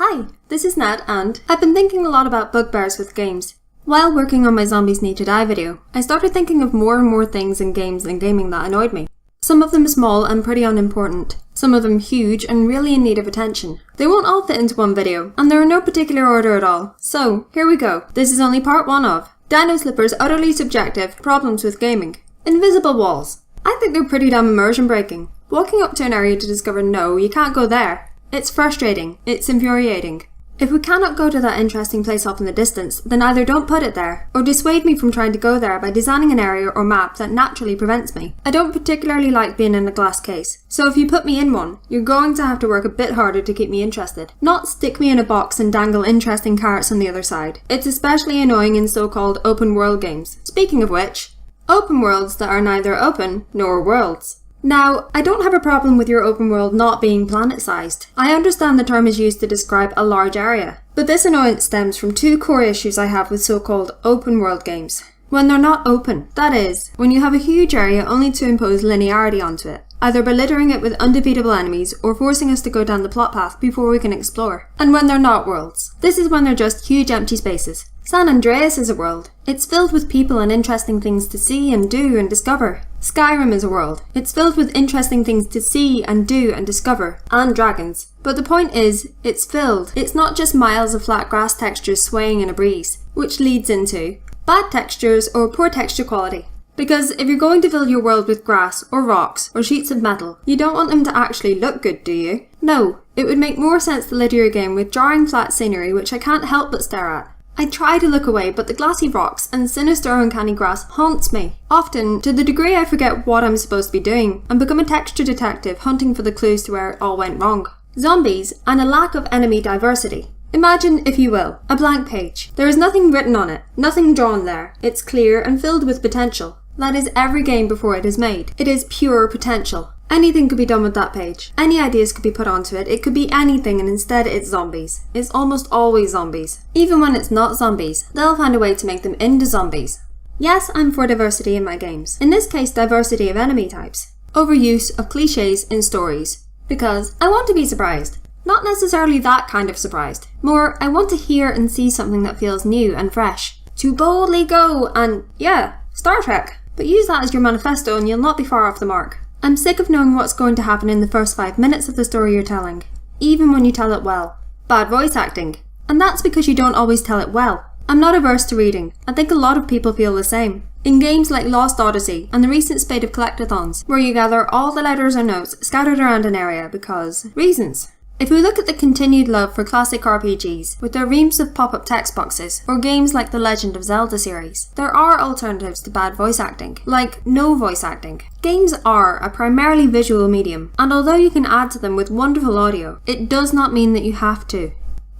Hi, this is Nat and I've been thinking a lot about bugbears with games. While working on my Zombies Need to Die video, I started thinking of more and more things in games and gaming that annoyed me. Some of them small and pretty unimportant, some of them huge and really in need of attention. They won't all fit into one video, and they're in no particular order at all. So, here we go. This is only part 1 of Dinoslippers' utterly subjective problems with gaming. Invisible walls. I think they're pretty damn immersion breaking. Walking up to an area to discover no, you can't go there. It's frustrating. It's infuriating. If we cannot go to that interesting place off in the distance, then either don't put it there, or dissuade me from trying to go there by designing an area or map that naturally prevents me. I don't particularly like being in a glass case, so if you put me in one, you're going to have to work a bit harder to keep me interested. Not stick me in a box and dangle interesting carrots on the other side. It's especially annoying in so-called open world games. Speaking of which, open worlds that are neither open nor worlds. Now, I don't have a problem with your open world not being planet-sized. I understand the term is used to describe a large area. But this annoyance stems from 2 core issues I have with so-called open world games. When they're not open, that is, when you have a huge area only to impose linearity onto it, either by littering it with undefeatable enemies or forcing us to go down the plot path before we can explore. And when they're not worlds. This is when they're just huge empty spaces. San Andreas is a world. It's filled with people and interesting things to see and do and discover. Skyrim is a world. It's filled with interesting things to see and do and discover. And dragons. But the point is, it's filled. It's not just miles of flat grass textures swaying in a breeze. Which leads into bad textures or poor texture quality. Because if you're going to fill your world with grass, or rocks, or sheets of metal, you don't want them to actually look good, do you? No, it would make more sense to litter your game with jarring flat scenery which I can't help but stare at. I try to look away, but the glassy rocks and sinister uncanny grass haunts me. Often, to the degree I forget what I'm supposed to be doing, and become a texture detective hunting for the clues to where it all went wrong. Zombies, and a lack of enemy diversity. Imagine, if you will, a blank page. There is nothing written on it, nothing drawn there. It's clear and filled with potential. That is every game before it is made. It is pure potential. Anything could be done with that page. Any ideas could be put onto it. It could be anything, and instead it's zombies. It's almost always zombies. Even when it's not zombies, they'll find a way to make them into zombies. Yes, I'm for diversity in my games. In this case, diversity of enemy types. Overuse of cliches in stories. Because I want to be surprised. Not necessarily that kind of surprised. More, I want to hear and see something that feels new and fresh. To boldly go and, yeah, Star Trek. But use that as your manifesto and you'll not be far off the mark. I'm sick of knowing what's going to happen in the first 5 minutes of the story you're telling, even when you tell it well. Bad voice acting. And that's because you don't always tell it well. I'm not averse to reading. I think a lot of people feel the same. In games like Lost Odyssey and the recent spate of collectathons, where you gather all the letters or notes scattered around an area because reasons. If we look at the continued love for classic RPGs, with their reams of pop-up text boxes, or games like the Legend of Zelda series, there are alternatives to bad voice acting, like no voice acting. Games are a primarily visual medium, and although you can add to them with wonderful audio, it does not mean that you have to.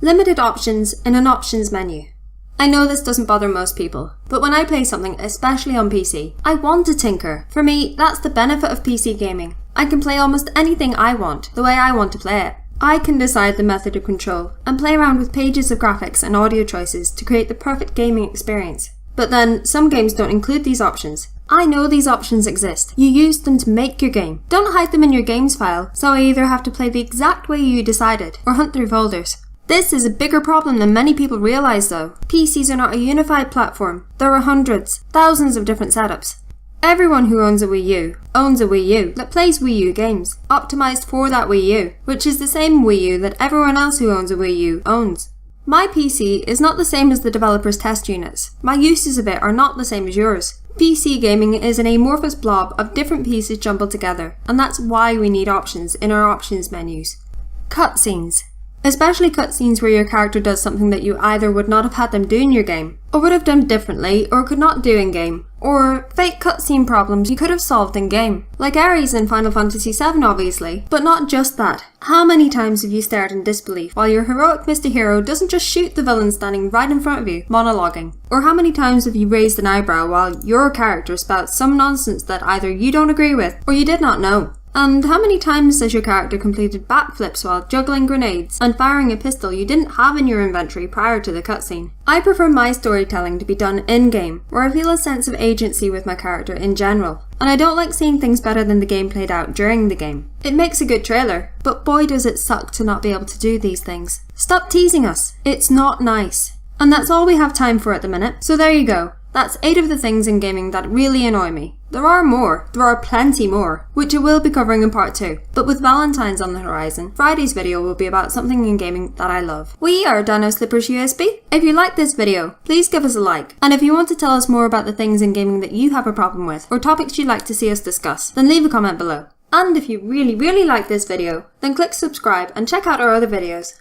Limited options in an options menu. I know this doesn't bother most people, but when I play something, especially on PC, I want to tinker. For me, that's the benefit of PC gaming. I can play almost anything I want, the way I want to play it. I can decide the method of control and play around with pages of graphics and audio choices to create the perfect gaming experience. But then, some games don't include these options. I know these options exist. You use them to make your game. Don't hide them in your games file, so I either have to play the exact way you decided or hunt through folders. This is a bigger problem than many people realise though. PCs are not a unified platform. There are hundreds, thousands of different setups. Everyone who owns a Wii U owns a Wii U that plays Wii U games, optimised for that Wii U, which is the same Wii U that everyone else who owns a Wii U owns. My PC is not the same as the developer's test units. My uses of it are not the same as yours. PC gaming is an amorphous blob of different pieces jumbled together, and that's why we need options in our options menus. Cutscenes. Especially cutscenes where your character does something that you either would not have had them do in your game, or would have done differently, or could not do in game, or fake cutscene problems you could have solved in game. Like Ares in Final Fantasy VII obviously, but not just that. How many times have you stared in disbelief while your heroic Mr. Hero doesn't just shoot the villain standing right in front of you, monologuing? Or how many times have you raised an eyebrow while your character spouts some nonsense that either you don't agree with, or you did not know? And how many times has your character completed backflips while juggling grenades and firing a pistol you didn't have in your inventory prior to the cutscene? I prefer my storytelling to be done in-game, where I feel a sense of agency with my character in general, and I don't like seeing things better than the game played out during the game. It makes a good trailer, but boy does it suck to not be able to do these things. Stop teasing us, it's not nice. And that's all we have time for at the minute, so there you go. That's 8 of the things in gaming that really annoy me. There are plenty more, which I will be covering in part 2, but with Valentine's on the horizon, Friday's video will be about something in gaming that I love. We are Dinoslippers USB. If you like this video, please give us a like, and if you want to tell us more about the things in gaming that you have a problem with, or topics you'd like to see us discuss, then leave a comment below. And if you really like this video, then click subscribe and check out our other videos.